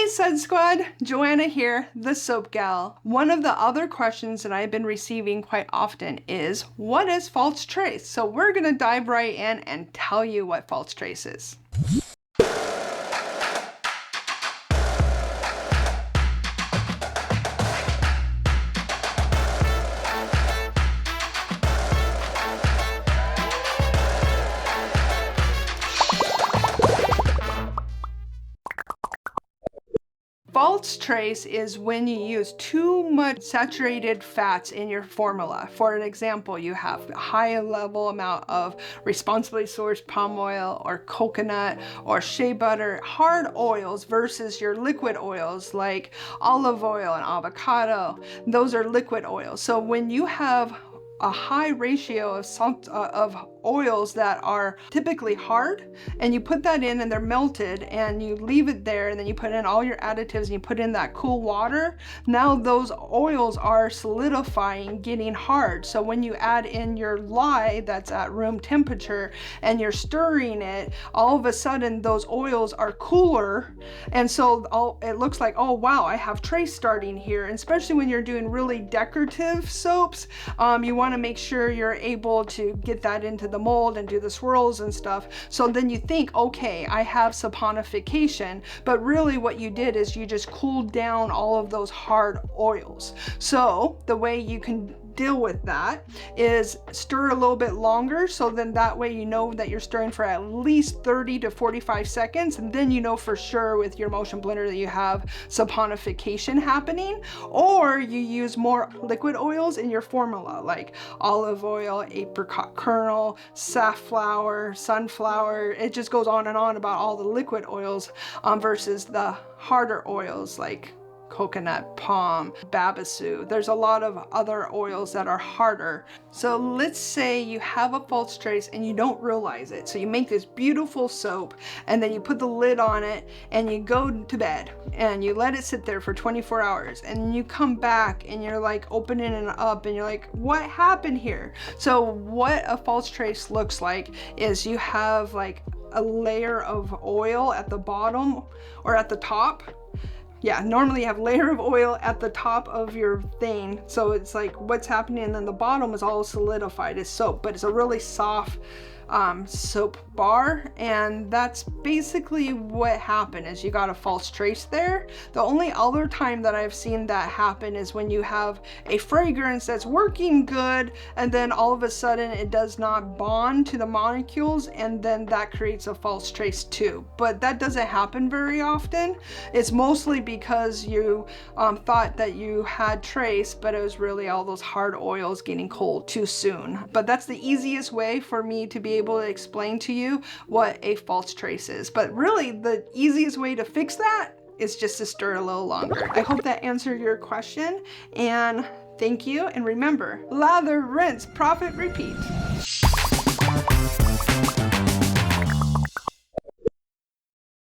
Sud Squad, Joanna here, the soap gal. One of the other questions that I've been receiving quite often is, what is false trace? So we're gonna dive right in and tell you what false trace is. False trace is when you use too much saturated fats in your formula. For an example, you have a high level amount of responsibly sourced palm oil or coconut or shea butter, hard oils versus your liquid oils like olive oil and avocado. Those are liquid oils. So when you have a high ratio of oils that are typically hard, and you put that in and they're melted and you leave it there, and then you put in all your additives and you put in that cool water, now those oils are solidifying, getting hard. So when you add in your lye that's at room temperature and you're stirring it, all of a sudden those oils are cooler, and so it looks like, oh wow, I have trace starting here. And especially when you're doing really decorative soaps, you want to make sure you're able to get that into the mold and do the swirls and stuff. So then you think, okay, I have saponification, but really what you did is you just cooled down all of those hard oils. So the way you can deal with that is stir a little bit longer, so then that way you know that you're stirring for at least 30 to 45 seconds, and then you know for sure with your motion blender that you have saponification happening. Or you use more liquid oils in your formula like olive oil, apricot kernel, safflower, sunflower. It just goes on and on about all the liquid oils versus the harder oils like coconut, palm, babasu. There's a lot of other oils that are harder. So let's say you have a false trace and you don't realize it. So you make this beautiful soap and then you put the lid on it and you go to bed and you let it sit there for 24 hours, and you come back and you're like opening it up and you're like, what happened here? So what a false trace looks like is you have like a layer of oil at the bottom or at the top. Yeah, normally you have a layer of oil at the top of your thing. So it's like what's happening, and then the bottom is all solidified as soap, but it's a really soft soap bar. And that's basically what happened, is you got a false trace there. The only other time that I've seen that happen is when you have a fragrance that's working good and then all of a sudden it does not bond to the molecules, and then that creates a false trace too. But that doesn't happen very often. It's mostly because you thought that you had trace, but it was really all those hard oils getting cold too soon. But that's the easiest way for me to be able to explain to you what a false trace is. But really the easiest way to fix that is just to stir a little longer. I hope that answered your question, and thank you. And remember, lather, rinse, profit, repeat.